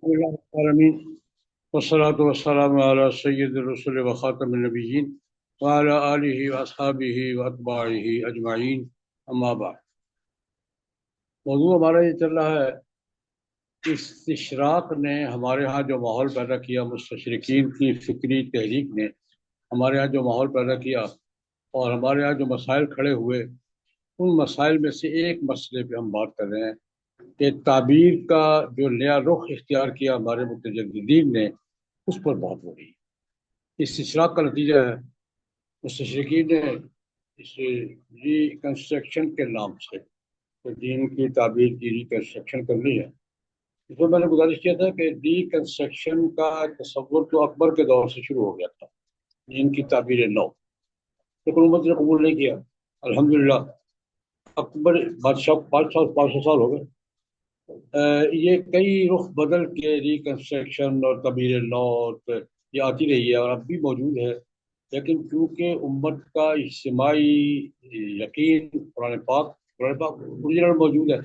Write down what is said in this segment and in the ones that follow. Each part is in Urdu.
العالمین والصلاة والسلام علی سید الرسل و خاتم النبیین وعلی آلہ واصحابہ واتباعہ اجمعین، اما بعد۔ موضوع ہمارا یہ چل رہا ہے، استشراق نے ہمارے ہاں جو ماحول پیدا کیا، مستشرقین کی فکری تحریک نے ہمارے ہاں جو ماحول پیدا کیا اور ہمارے ہاں جو مسائل کھڑے ہوئے، ان مسائل میں سے ایک مسئلے پہ ہم بات کر رہے ہیں کہ تعبیر کا جو نیا رخ اختیار کیا ہمارے متجددین نے، اس پر بات ہو رہی ہے۔ استشراق کا نتیجہ ہے مستشرقین نے اس ریکنسٹرکشن کے نام سے دین کی تعبیر کی ریکنسٹرکشن کرنی ہے۔ اس میں نے گزارش کیا تھا کہ ریکنسٹرکشن کا تصور تو اکبر کے دور سے شروع ہو گیا تھا، دین کی تعبیر نو، لیکن امت نے قبول نہیں کیا۔ الحمدللہ اکبر بادشاہ 500 سال ہو گئے، یہ کئی رخ بدل کے ریکنسٹرکشن اور تعبیر نو یہ آتی رہی ہے اور اب بھی موجود ہے، لیکن کیونکہ امت کا اجتماعی یقین قرآن پاک اوریجنل موجود ہے،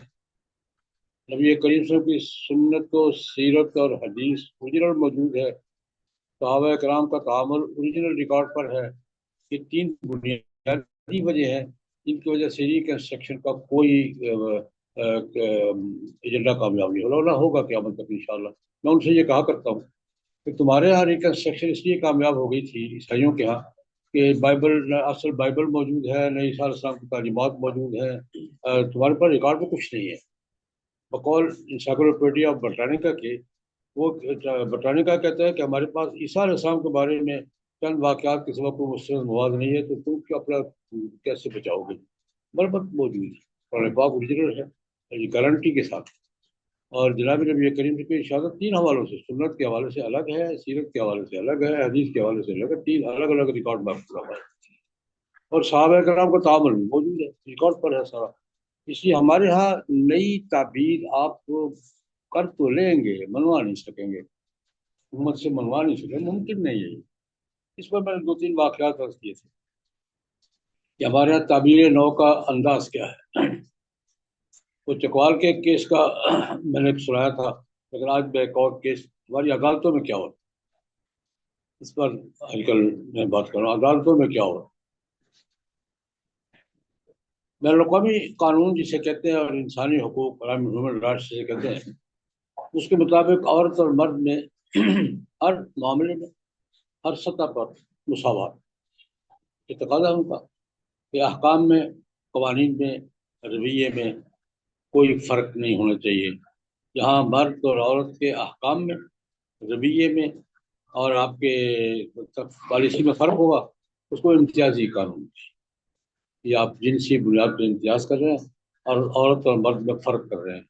نبی کریم صلی اللہ علیہ وسلم کی سنت و سیرت اور حدیث اوریجنل موجود ہے، صحابہ کرام کا تعامل اوریجنل ریکارڈ پر ہے۔ یہ تین بنیادی وجہ ہیں جن کی وجہ سے ریکنسٹرکشن کا کوئی ایجنڈا کامیاب نہیں ہوگا، نہ ہوگا قیامت تک انشاءاللہ۔ میں ان سے یہ کہا کرتا ہوں کہ تمہارے یہاں ریکنسٹرکشن اس لیے کامیاب ہو گئی تھی عیسائیوں کے ہاں کہ اصل بائبل موجود ہے، نہ عیسیٰ علیہ السلام کی تعلیمات موجود ہیں، تمہارے پاس ریکارڈ میں کچھ نہیں ہے۔ بقول انسائکلوپیڈیا آف برٹانیکا کے، وہ برٹانیکا کہتا ہے کہ ہمارے پاس عیسیٰ علیہ السلام کے بارے میں چند واقعات کے سوا کوئی مستند مواد نہیں ہے، تو تم اپنا کیسے بچاؤ گے؟ بربت موجود ہے، قرآن پاک اوریجنل ہے گارنٹی کے ساتھ، اور جناب نبی کریم کی ارشادات تین حوالوں سے، سنت کے حوالے سے الگ ہے، سیرت کے حوالے سے الگ ہے، حدیث کے حوالے سے الگ ہے، تین الگ الگ ریکارڈ میں پورا ہے، اور صحابہ کرام کا تعامل بھی موجود ہے، ریکارڈ پر ہے سارا۔ اس لیے ہمارے ہاں نئی تعبیر آپ کر تو لیں گے، منوا نہیں سکیں گے، امت سے منوا نہیں سکیں، ممکن نہیں ہے۔ اس پر میں نے 2-3 واقعات عرض کیے تھے کہ ہمارے یہاں تعبیر نو کا انداز کیا ہے۔ وہ چکوال کے کیس کا میں نے سنایا تھا، لیکن آج میں ایک اور کیس، ہماری عدالتوں میں کیا ہو رہا ہے اس پر آج کل میں بات کر رہا ہوں۔ عدالتوں میں کیا ہو رہا ہے، بین الاقوامی قانون جسے کہتے ہیں اور انسانی حقوق ہیومن رائٹس جسے کہتے ہیں، اس کے مطابق عورت اور مرد میں ہر معاملے میں، ہر سطح پر مساوات، یہ تقاضا ہے ان کا کہ احکام میں، قوانین میں، رویے میں کوئی فرق نہیں ہونا چاہیے۔ جہاں مرد اور عورت کے احکام میں، رویے میں اور آپ کے پالیسی میں فرق ہوگا، اس کو امتیازی قانون، یا آپ جنسی بنیاد پہ امتیاز کر رہے ہیں اور عورت اور مرد میں فرق کر رہے ہیں۔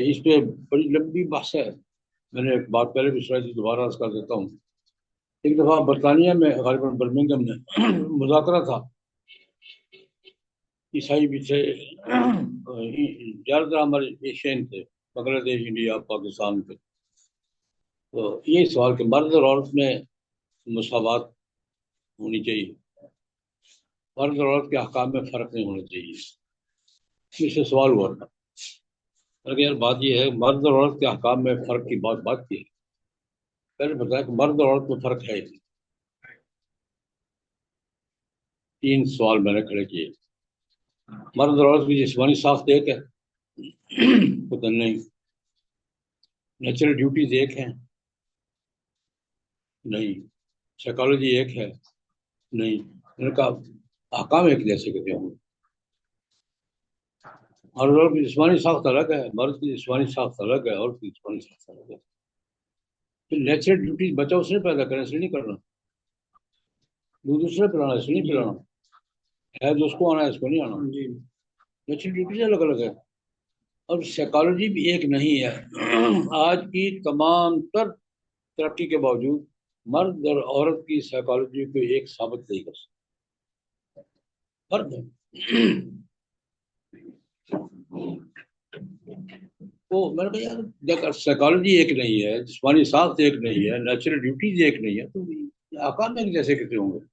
اس پہ بڑی لمبی بحث ہے، میں نے ایک بات پہلے بھی سنائی تھی، دوبارہ عرض کر دیتا ہوں۔ ایک دفعہ برطانیہ میں غالباً برمنگھم میں مذاکرہ تھا، عیسائی بھی تھے، زیادہ تر ہمارے ایشین تھے، بنگلہ دیش، انڈیا، پاکستان کے۔ تو یہ سوال کہ مرد اور عورت میں مساوات ہونی چاہیے، مرد اور عورت کے احکام میں فرق نہیں ہونا چاہیے، اس سے سوال ہوا تھا۔ کہ یار بات یہ ہے، مرد اور عورت کے احکام میں فرق کی بات کی ہے، پہلے بتایا کہ مرد اور عورت میں فرق ہے۔ 3 سوال میں نے کھڑے کیے۔ مرد اور عورت کی جسمانی ساخت ایک ہے؟ پتہ نہیں۔ نیچرل ڈیوٹیز ایک ہیں؟ نہیں۔ سائیکالوجی ایک ہے؟ نہیں۔ میں نے کہا احکام ایک جیسے کہتے ہوں گے۔ مرد اور عورت کی جسمانی ساخت الگ ہے، مرد کی جسمانی ساخت الگ ہے، عورت کی جسمانی ساخت الگ ہے۔ پھر نیچرل ڈیوٹیز بچہ اس نے پیدا کرنا، اس لیے نہیں کرنا، دودھ اس نے پلانا، اس لیے نہیں پلانا، ہے جو اس کو آنا ہے، اس کو نہیں آنا۔ نیچرل ڈیوٹیز الگ الگ ہے، اور سائیکالوجی بھی ایک نہیں ہے۔ آج کی تمام تر ترقی کے باوجود مرد اور عورت کی سائیکالوجی کو ایک ثابت نہیں کر سکتے، فرق ہے۔ تو میں نے کہا یار دیکھ، سائیکالوجی ایک نہیں ہے، جسمانی ساخت ایک نہیں ہے، نیچرل ڈیوٹیز ایک نہیں ہے، تو احکام ایک جیسے کتنے ہوں گے؟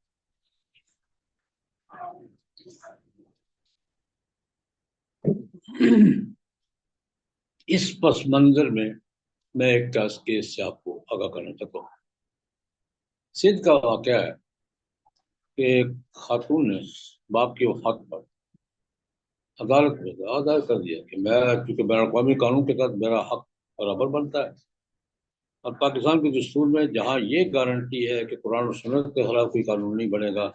اس پس منظر میں میں ایک کیس سے آپ کو آگاہ کرنا چاہتا ہوں۔ سندھ کا واقعہ ہے کہ ایک خاتون نے باپ کی وفات پر عدالت میں ادا کر دیا کہ میں، چونکہ بین الاقوامی قانون کے تحت میرا حق برابر بنتا ہے، اور پاکستان کے دستور میں جہاں یہ گارنٹی ہے کہ قرآن و سنت کے خلاف کوئی قانون نہیں بنے گا،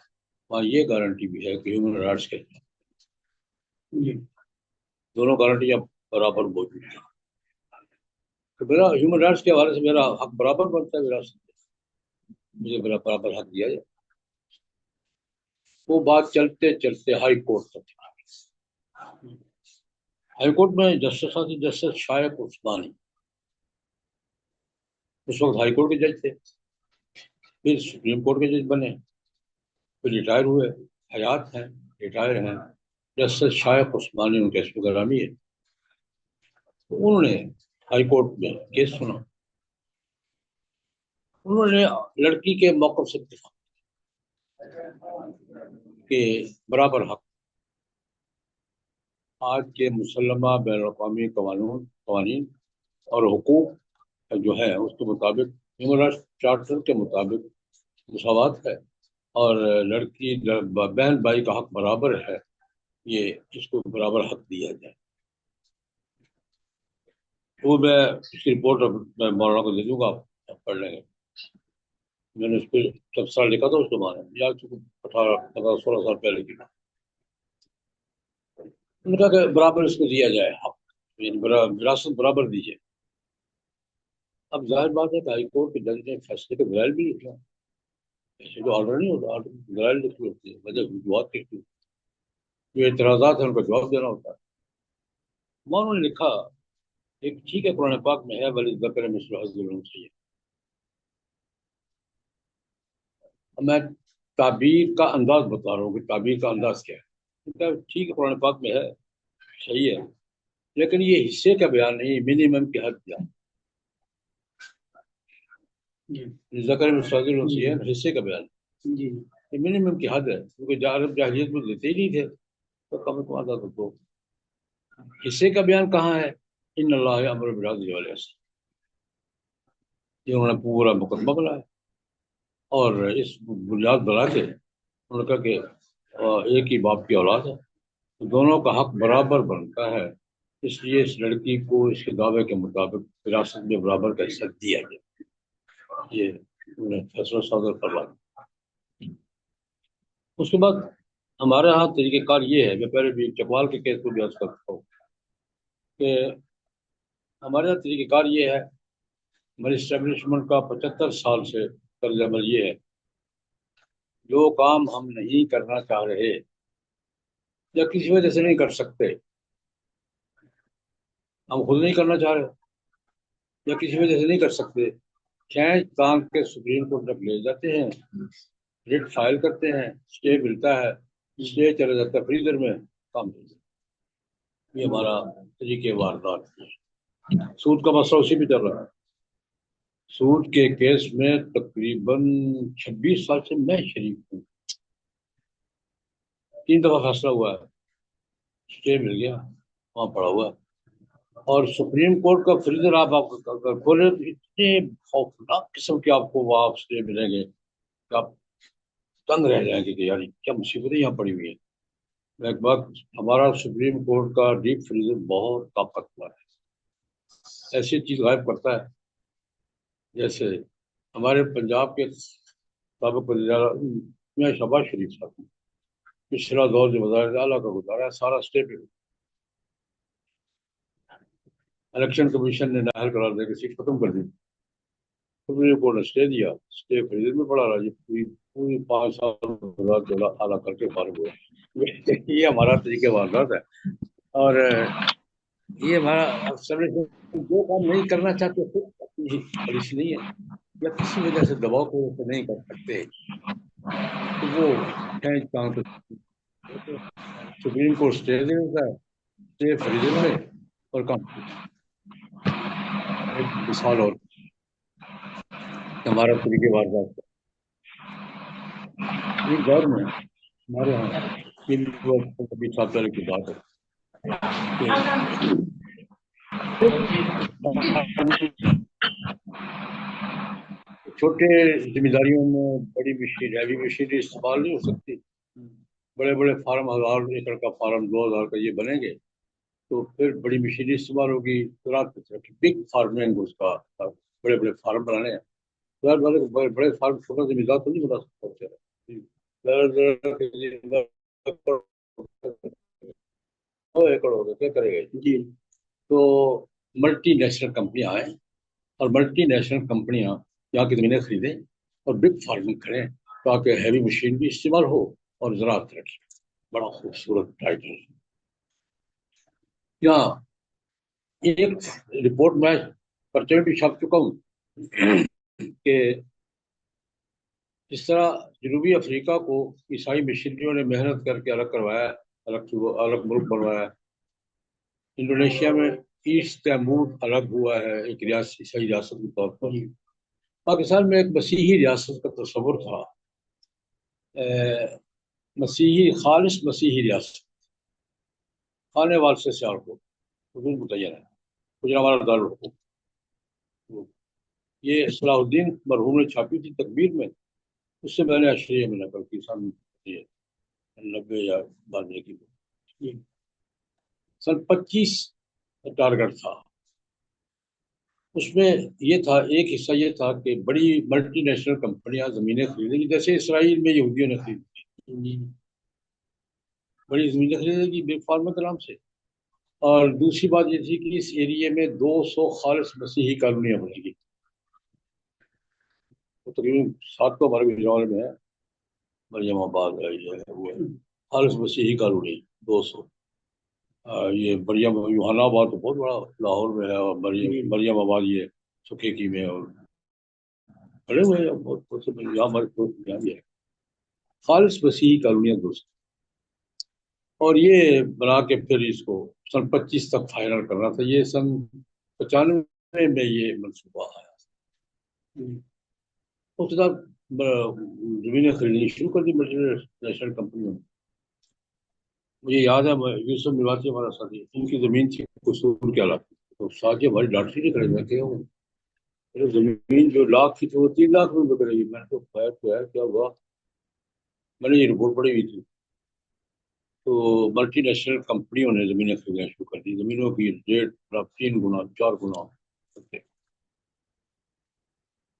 وہاں یہ گارنٹی بھی ہے کہ ہیومن رائٹس کے دونوں گارنٹیاں برابر موجود ہیں۔ تو میرا ہیومن رائٹس کے حوالے سے میرا حق برابر بنتا ہے، میرا مجھے میرا برابر حق دیا جائے۔ وہ بات چلتے چلتے ہائی کورٹ تک چلا۔ ہائی کورٹ میں جسٹس شائق عثمانی اس وقت ہائی کورٹ کے جج تھے، پھر سپریم کورٹ کے جج بنے، پھر ریٹائر ہوئے، حیات ہیں، ریٹائر ہیں۔ جسٹس شائق عثمانی ان کے اسم گرامی ہے۔ انہوں نے ہائی کورٹ میں کیس سنا، انہوں نے لڑکی کے موقف سے اتفاق کہ برابر حق آج کے مسلمہ بین الاقوامی قوانین اور حقوق جو ہے اس کے مطابق، ہیومن رائٹس چارٹر کے مطابق مساوات ہے، اور لڑکی بہن بھائی کا حق برابر ہے، یہ اس کو برابر حق دیا جائے۔ وہ میں اس کی رپورٹ میں مولانا کو دے دوں گا، آپ پڑھ لیں گے۔ میں نے اس پہ تبصرہ لکھا تھا اس زمانے میں، یا 16 سال پہلے کی بات۔ انہوں نے کہا کہ برابر اس کو دیا جائے حق، یعنی وراثت برابر دیجیے۔ اب ظاہر بات ہے کہ ہائی کورٹ کے جج نے فیصلے کے دلائل بھی لکھا، ایسے جو آرڈر نہیں ہوتا، آرڈر دلائل لکھی ہوتی ہے، وجہ وجوہات لکھی ہوتی ہے، جو اعتراضات ہیں ان کا جواب دینا ہوتا ہے۔ انہوں نے لکھا ایک ٹھیک ہے قرآن پاک میں ہے وَلِلذَّكَرِ مِثْلُ حَظِّ الْأُنثَيَيْنِ۔ میں تعبیر کا انداز بتا رہا ہوں کہ تعبیر کا انداز کیا ہے۔ ٹھیک ہے قرآن پاک میں ہے، صحیح ہے، لیکن یہ حصے کا بیان نہیں، منیمم کی حد بیان، ذکر میں صادر الانثیین حصے کا بیان، یہ منیمم کی حد ہے، کیونکہ عرب جاہلیت میں دیتے ہی نہیں تھے، تو کم از کم آدھا تو حصے کا بیان کہاں ہے؟ ان اللہ یأمر بالعدل والإحسان، یہ انہوں نے پورا مقدمہ بنایا، اور اس بنیاد بنا کے انہوں نے کہا کہ ایک ہی باپ کی اولاد ہے، دونوں کا حق برابر بنتا ہے، اس لیے اس لڑکی کو اس کے دعوے کے مطابق وراثت میں برابر کا حصہ دیا جائے۔ یہ انہوں نے فیصلہ صادر کروا دیا۔ اس کے بعد ہمارے ہاں طریقہ کار یہ ہے، میں پہلے بھی چکوال کے کیس کو بھی عرض کرتا ہوں کہ ہمارے یہاں طریقہ کار یہ ہے، ہماری اسٹیبلشمنٹ کا 75 سال سے طرز عمل یہ ہے، جو کام ہم نہیں کرنا چاہ رہے یا کسی وجہ سے نہیں کر سکتے، ہم خود نہیں کرنا چاہ رہے یا کسی وجہ سے نہیں کر سکتے، کھینچ تانگ کے سپریم کورٹ تک لے جاتے ہیں، ریٹ فائل کرتے ہیں، اسٹے ملتا ہے، اسٹے چلا جاتا ہے فریزر میں، کام مل جاتا ہے۔ یہ ہمارا طریقے واردات ہے۔ سود کا مسئلہ اسی بھی چل رہا ہے۔ سود کے کیس میں تقریباً 26 سال سے میں شریک ہوں، 3 دفعہ فیصلہ ہوا ہے، اسٹے مل گیا، وہاں پڑا ہوا ہے، اور سپریم کورٹ کا فریزر آپ کھولے تو اتنے خوفناک قسم کے آپ کو وہاں اسٹے ملیں گے کہ آپ تنگ رہ جائیں گے کہ یار کیا مصیبتیں یہاں پڑی ہوئی ہیں۔ ایک بات، ہمارا سپریم کورٹ کا ڈیپ فریزر بہت طاقتور ہے، ایسی چیز غائب کرتا ہے جیسے ہمارے پنجاب کے سابق وزیر اعلیٰ میاں شہباز شریف صاحب نے پچھلا دور جو وزارت اعلیٰ کا گزارا ہے، سارا اسٹے پہ الیکشن کمیشن نے نااہل قرار دے کے سیٹ ختم کر دی، سپریم کورٹ نے اسٹے دیا، اسٹے فریزر میں پڑا رہا، پوری 5 سال وزارت اعلیٰ کر کے فارغ ہوئے۔ یہ ہمارا طریقہ واردات ہے، اور یہ ہمارا افسر جو کام نہیں کرنا چاہتے خود اپنی پالیسی نہیں ہے یا کسی وجہ سے دباؤ کو نہیں کر سکتے، تو وہ کھینچ تانگ سپریم کورٹ اسٹے دے دیتا ہے، اسٹے فریزر میں، اور کام۔ ایک مثال اور ہمارا طریقے واردات یہ دور میں ہمارے یہاں کبھی 7 پہلے کی بات ہے چھوٹے ذمہ داریوں میں بڑی مشین ہیوی مشینری استعمال نہیں ہو سکتی. بڑے بڑے فارم 1000 ایکڑ کا فارم 2000 کا یہ بنیں گے تو پھر بڑی مشینری استعمال ہوگی. بگ فارمنگ اس کا بڑے بڑے فارم بنانے ہیں. بڑے بڑے فارم چھوٹا ذمہ دار تو نہیں بنا سکتا. ایکڑ ہو گیا کیا کرے گا جی. تو ملٹی نیشنل کمپنیاں آئیں اور ملٹی نیشنل کمپنیاں یہاں کی زمینیں خریدیں اور بگ فارمنگ کریں تاکہ ہیوی مشین بھی استعمال ہو اور زراعت رکھے. بڑا خوبصورت ٹائٹل. یہاں ایک رپورٹ میں پرچے میں بھی چھاپ چکا ہوں کہ جس طرح جنوبی افریقہ کو عیسائی مشنریوں نے محنت کر کے الگ کروایا, الگ ملک بنوایا. انڈونیشیا میں ایسٹ تیمور الگ ہوا ہے ایک عیسائی ریاست کے طور پر. پاکستان میں ایک مسیحی ریاست کا تصور تھا, خالص مسیحی ریاست. خانے وال سے سیال کو حدود متعین ہے, گجرانوالہ دارالحکومت. یہ صلاح الدین مرحوم نے چھاپی تھی تکبیر میں, اس سے میں نے اشریہ میں نقل کی سن 90 یا 92 کی. سن 25 ٹارگٹ تھا. اس میں یہ تھا, ایک حصہ یہ تھا کہ بڑی ملٹی نیشنل کمپنیاں زمینیں خریدیں گی, جیسے اسرائیل میں یہودیوں نے خریدی بڑی زمینیں خریدیں گی بگ فارما کے نام سے. اور دوسری بات یہ تھی کہ اس ایریے میں 200 خالص مسیحی کالونیاں بنیں گی. تقریباً 7 تو ہمارے گجرانوالے میں ہے, مریم آباد ہے, یہ وہ خالص مسیحی کالونی 200. یہ مریم یوحنا آباد تو بہت بڑا لاہور میں ہے, اور مریم آباد یہ سکھیکی میں, اور بڑے ہوئے بہت یہاں ہمارے بھی ہے خالص مسیحی کالونیاں 200. اور یہ بنا کے پھر اس کو سن 25 تک فائنل کرنا تھا. یہ سن 95 میں یہ منصوبہ آیا. اس کے بعد زمینیں خریدنی شروع کر دی ملٹی نیشنل کمپنیوں نے. مجھے یاد ہے یوسف میواتی ہمارا ساتھی, ان کی زمین تھی قصور کے علاقے, تو ساتھ ہماری لاٹری نہیں کرے. میں کہ زمین جو لاکھ کی تھی وہ 3 لاکھ میں بک رہی ہے. میں نے تو خیر تو ہے کیا ہوا, میں نے یہ رپورٹ پڑھی ہوئی تھی. تو ملٹی نیشنل کمپنیوں نے زمینیں خریدنا شروع کر دی. زمینوں کی ریٹ 3 گنا 4 گنا.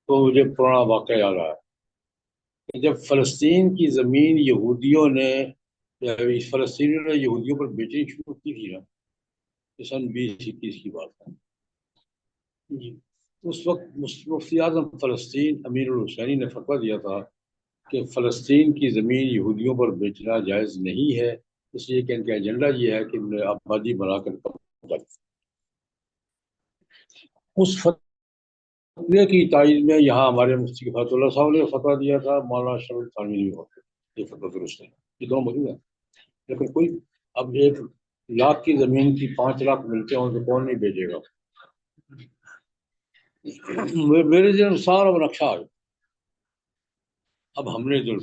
تو مجھے پرانا واقعہ یاد آیا کہ جب فلسطین کی زمین یہودیوں نے فلسطینیوں نے یہودیوں پر بیچنی شروع کی تھی نا, سن 2021 کی بات ہے جی. اس وقت مفتی اعظم فلسطین امیر الحسینی نے فتویٰ دیا تھا کہ فلسطین کی زمین یہودیوں پر بیچنا جائز نہیں ہے, اس لیے کہ ان کا ایجنڈا یہ ہے کہ انہیں آبادی بنا کر اس فتوے کی تائید میں یہاں ہمارے مفتی فتح اللہ صاحب نے فتویٰ دیا تھا, مولانا شمس تھانوی نے یہ فتویٰ درست ہے. یہ دونوں موجود ہیں. لیکن کوئی اب 1 لاکھ کی زمین کی 5 لاکھ ملتے ہوں تو کون نہیں بیچے گا. میرے ذہن سارا وہ نقشہ آ گیا. اب ہم نے جو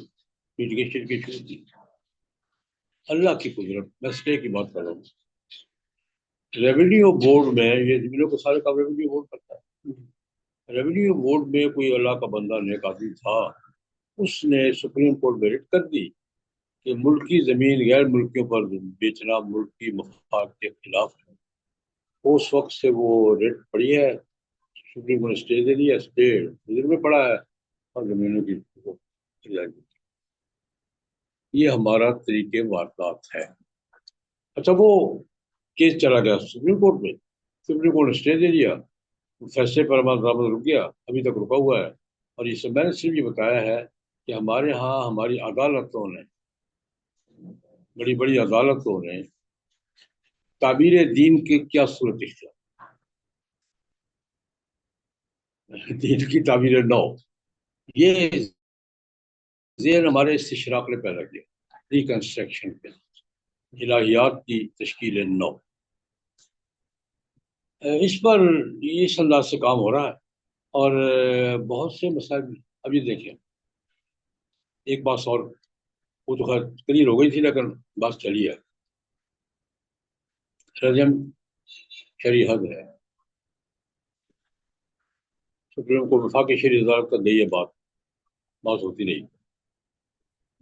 ایجوکیشن کی شروع کی, اللہ کی قدرت, میں اسٹے کی بات کر رہا ہوں. ریونیو بورڈ میں یہ زمینوں کو سارے کام ریونیو بورڈ کرتا ہے. ریونیو بورڈ میں کوئی اللہ کا بندہ نیک آدمی تھا, اس نے سپریم کورٹ میں ریٹ کر دی کہ ملکی زمین غیر ملکیوں پر بیچنا ملکی مفاد کے خلاف ہے. اس وقت سے وہ ریٹ پڑی ہے, سپریم کورٹ نے اسٹے دے دیا, اسٹے نظر میں پڑا ہے, اور زمینوں کی یہ ہمارا طریقے واردات ہے. اچھا وہ کیس چلا گیا سپریم کورٹ میں, سپریم کورٹ نے اسٹے دے دیا, فیصلے پر عمل درآمد رک گیا, ابھی تک رکا ہوا ہے. اور یہ سب میں نے صرف یہ بتایا ہے کہ ہمارے ہاں ہماری عدالتوں نے, بڑی بڑی عدالتوں نے تعبیر دین کی کیا صورت اختیار, دین کی تعبیر نو, یہ ذہن ہمارے استشراق نے پیدا کیا, ریکنسٹرکشن کے الہیات کی تشکیل نو. اس پر اس انداز سے کام ہو رہا ہے, اور بہت سے مسائل. اب یہ دیکھیں ایک بات اور, وہ تو خیر کلیئر ہو گئی تھی لیکن بات چلی ہے. رجم شرعی حد ہے, سپریم کو وفاقی شہری عدالت کا گئی ہے بات ہوتی نہیں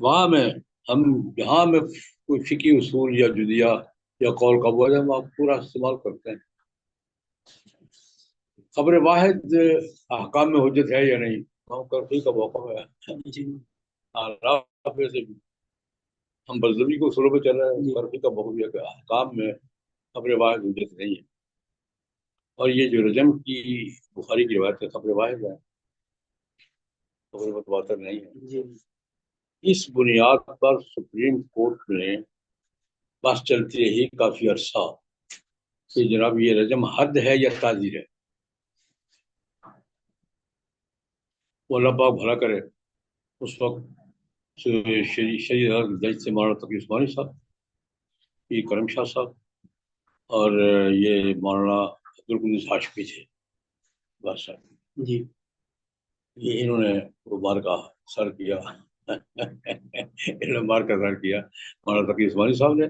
وہاں میں ہم جہاں میں کوئی فقی اصول یا جدیہ یا قول کا وہ ہے وہاں پورا استعمال کرتے ہیں. خبر واحد احکام میں حجت ہے یا نہیں وہاں کرفی کا موقع ہے. آراف میں سے ہم بزدلی کو سلو پہ چل رہے ہیں. کرفی کا موقع ہے کہ احکام میں خبر واحد حجت نہیں ہے. اور یہ جو رجم کی بخاری کی روایت ہے خبر واحد ہے خبر متواتر نہیں ہے. اس بنیاد پر سپریم کورٹ میں بس چلتی رہی کافی عرصہ کہ جناب یہ رجم حد ہے یا تعزیر ہے. وہ اللہ پاک بھلا کرے اس وقت شریعت جج سے مولانا تقی عثمانی صاحب یہ کرم شاہ صاحب اور یہ مولانا عبدالقدوس ہاشمی تھے بس صاحب جی یہ انہوں نے وہ بار کا سر کیا انہوں نے بار کا سر کیا مولانا تقی عثمانی صاحب نے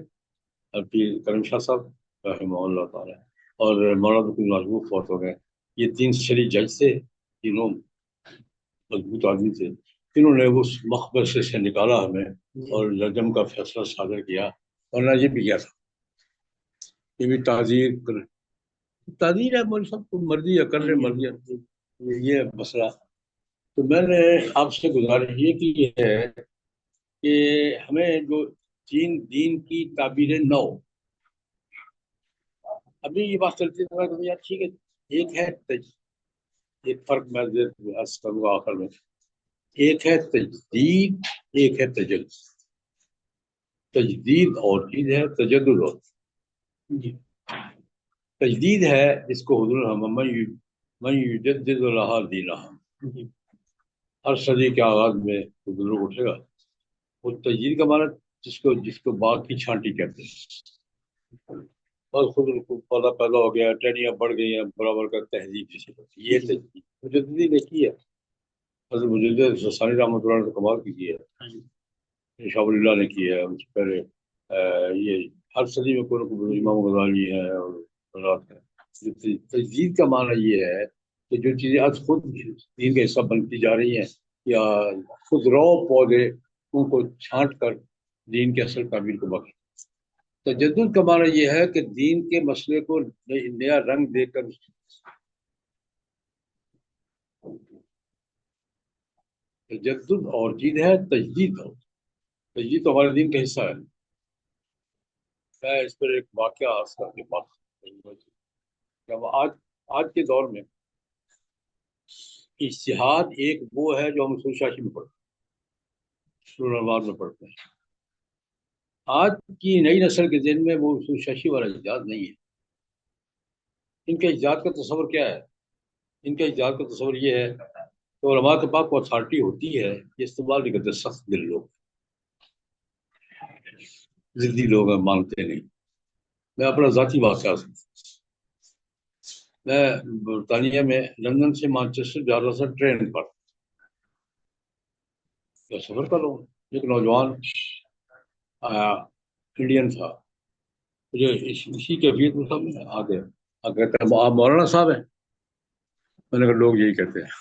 اور پھر کرم شاہ صاحب رحمہ اللہ تعالیٰ اور مولانا عبدالقدوس ہاشمی فوت ہو گئے. یہ تین شریع جج تھے تینوں مضبوط آدمی تھے. انہوں نے اس مقبرے سے نکالا ہمیں اور رجم کا فیصلہ صادر کیا. ورنہ یہ بھی کیا تھا یہ بھی تعزیر ہے مول سب کو مرضی ہے کر لے مرضی ہے یہ مسئلہ. تو میں نے آپ سے گزارش یہ کی ہے کہ ہمیں جو دین کی تعبیر نو ابھی یہ بات چلتی ہے کہ یار ٹھیک ہے ایک ہے ایک فرق میں عرض کروں گا آخر میں ایک ہے تجدید ایک ہے تجدید. تجدید اور چیز ہے تجدد اور جی تجدید ہے جس کو حضور من یجدد لہا دینہا ہر صدی کے آغاز میں حضور اٹھے گا. وہ تجدید کا معنی جس کو باغ کی چھانٹی کہتے ہیں بس خود پودا پیدا ہو گیا ٹہنیاں بڑھ گئی ہیں برابر کا تہذیب جسے یہ تجدید مجددی نے کی ہے. حضرت مجدد ثانی رحمۃ اللہ نے کمال کی ہے شاہ ولی اللہ نے کی ہے. ان سے پہلے یہ ہر صدی میں کوئی نہ کوئی امام غزالی ہے اور تجدید کا معنی یہ ہے کہ جو چیزیں آج خود دین کا حصہ بنتی جا رہی ہیں یا خود رو پودے ان کو چھانٹ کر دین کے اصل تعبیر کو بخش. تجدد کا معنی یہ ہے کہ دین کے مسئلے کو نیا رنگ دے کر تجدد اور چیز ہے تجدید اور تجدید تو ہمارے دین کا حصہ ہے. میں اس پر ایک واقعہ عرض کر کے بات آج کے دور میں اجتہاد ایک وہ ہے جو ہم اصول شاشی میں پڑھتے ہیں اصول انوار میں پڑھتے ہیں. آج کی نئی نسل کے ذہن میں وہ اصول شاشی والا ایجاد نہیں ہے. ان کے ایجاد کا تصور کیا ہے؟ ان کے ایجاد کا تصور یہ ہے کہ علماء کے پاس کو اتھارٹی ہوتی ہے یہ استعمال نہیں کرتے. سخت دل لوگ ضدی لوگ ہیں مانتے نہیں. میں اپنا ذاتی واقعہ میں برطانیہ میں لندن سے مانچسٹر جا رہا تھا ٹرین پر سفر کر رہا ہوں. ایک نوجوان آیا انڈین تھا مجھے اسی کیفیت میں سب آ گیا کہتے ہیں آپ مولانا صاحب ہیں. میں نے کہا لوگ یہی کہتے ہیں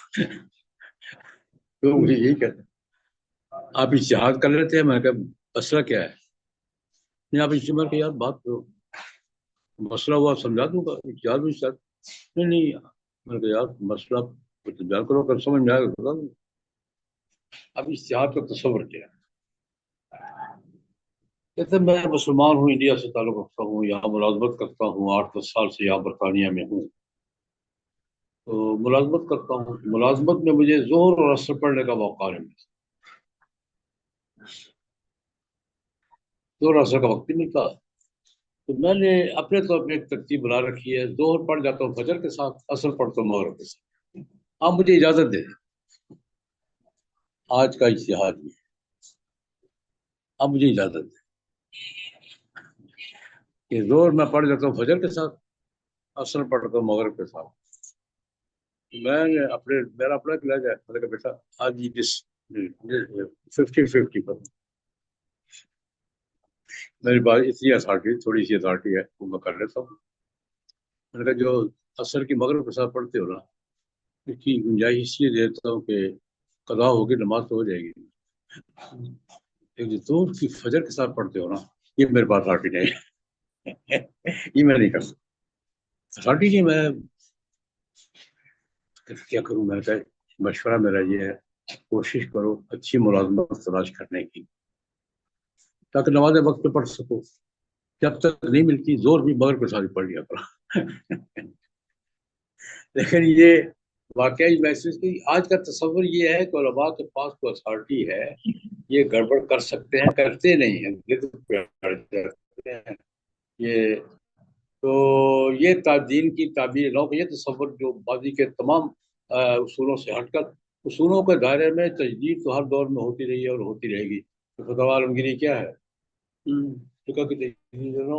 لوگ مجھے یہی کہتے ہیں آپ اجتہاد کر لیتے ہیں. میں نے کہا مسئلہ کیا ہے نہیں آپ اجتماع کہ یار بات کرو مسئلہ ہوا سمجھا دوں گا اجتہاد بھی شاید نہیں. میں نے کہا یار مسئلہ بیان کرو کر سمجھ میں آئے گا بتا دوں. اب اجتہاد کا تصور کیا ہے؟ کہتے میں مسلمان ہوں انڈیا سے تعلق رکھتا ہوں یہاں ملازمت کرتا ہوں 8-10 سال سے یہاں برطانیہ میں ہوں تو ملازمت کرتا ہوں. ملازمت میں مجھے ظہر اور عصر پڑھنے کا موقع نہیں ملتا. ظہر اور عصر کا وقت نہیں ملتا تو میں نے اپنے طور پہ ایک ترتیب بنا رکھی ہے. ظہر پڑھ جاتا ہوں فجر کے ساتھ عصر پڑھتا ہوں مغرب کے ساتھ. آپ مجھے اجازت دیں آج کا اجتہاد یہ آپ مجھے اجازت دیں کہ ظہر میں پڑھ جاتا ہوں فجر کے ساتھ عصر پڑھتا ہوں مغرب کے ساتھ. میں نے میرا اپنا ایک لہجہ ہے. میں نے کہا بیٹا آج یہ 50-50 پر میری بات اتنی اتھارٹی تھوڑی سی اتھارٹی ہے وہ میں کر لیتا ہوں. میں نے کہا جو عصر کی مغرب کے ساتھ پڑھتے ہو نا کی گنجائش اس لیے دیتا ہوں کہ قضا ہوگی نماز تو ہو جائے گی، لیکن جو کی فجر کے ساتھ پڑھتے ہو نا، یہ میرے پاس آٹی نہیں ہے یہ میں نہیں کر سکتا آٹی نہیں، میں کیا کروں؟ میں مشورہ میرا یہ ہے، کوشش کرو اچھی ملازمت تلاش کرنے کی تاکہ نماز وقت پہ پڑھ سکو، جب تک نہیں ملتی زور بھی مگر کو ساتھ پڑھ لیا کرو لیکن یہ واقعی محسوس کی آج کا تصور یہ ہے کہ علماء کے پاس تو اتھارٹی ہے، یہ گڑبڑ کر سکتے ہیں، کرتے نہیں ہیں، ضد پہ اڑ جاتے ہیں۔ یہ تو یہ دین کی تعبیر لوگ یہ تصور جو ماضی کے تمام اصولوں سے ہٹ کر اصولوں کے دائرے میں تجدید تو ہر دور میں ہوتی رہی ہے اور ہوتی رہے گی۔ تو فتویٰ عالمگیری کیا ہے؟ فقہ کی تجدید ہے نا۔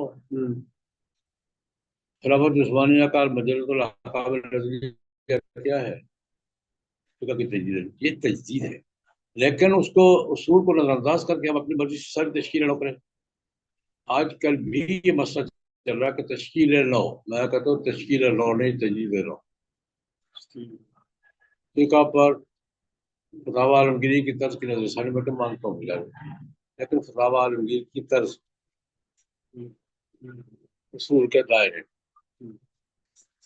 خلافت عثمانیہ کا مجلۃ الاحکام النظریہ کیا ہے؟ فقہ کی تجدید ہے، یہ تجدید ہے، لیکن اس کو اصول کو نظر انداز کر کے ہم اپنی مرضی سے ساری تشکیلیں نہ کریں۔ آج کل بھی یہ مسئلہ چل رہا ہے کہ تشکیل نو، میں کہتا ہوں تشکیل نو نہیں تجدید نو۔ فقہ پر فتاوی عالمگیری کی طرز کی نظر ثانی میں تو مانتا ہوں ملا، لیکن فتاوی عالمگیر کی طرز اصول کے دائرے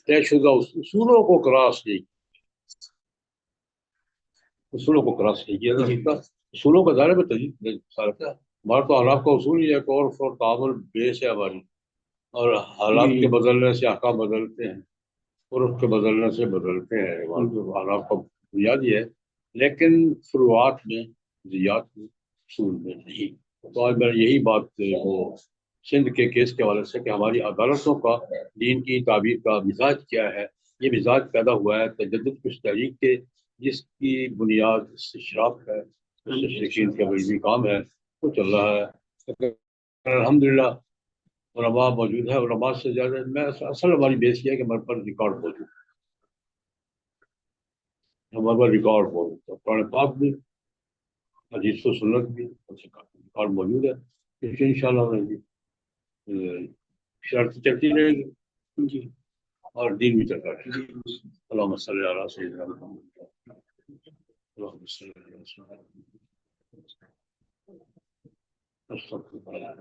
طے شدہ اصولوں کو کراس نہیں، اصولوں کو کراس نہیں کیا، اصولوں کے دائرے میں تجدید سارا کیا ہمارا تو حالات کا اصول ہی ہے کہ اور تعامل بیس ہے ہماری، اور حالات کے بدلنے سے احکام بدلتے ہیں، عرف کے بدلنے سے بدلتے ہیں، حالات کا بنیاد یہ ہے، لیکن فروعات میں جزیات میں اصول میں نہیں۔ تو آج میں یہی بات وہ سندھ کے کیس کے حوالے سے کہ ہماری عدالتوں کا دین کی تعبیر کا مزاج کیا ہے، یہ مزاج پیدا ہوا ہے تجدد کی اس تحریک کے جس کی بنیاد استشراق ہے، مستشرقین کا علمی کام ہے، وہ چل رہا ہے۔ الحمدللہ علماء موجود ہے، علماء سے زیادہ میں اصل ہماری بیس یہ ہے کہ ہمارے پاس ریکارڈ موجود ہے، ہمارے پاس ریکارڈ موجود ہے، قرآن پاک بھی، حدیث و سنت بھی ریکارڈ موجود ہے، ان شاء اللہ شرط چلتی رہے گی جی، اور دین بھی چلتا رہے گا۔ اللہم صلی علی سیدنا محمد، اللہم صلی علی سیدنا محمد، استغفر اللہ۔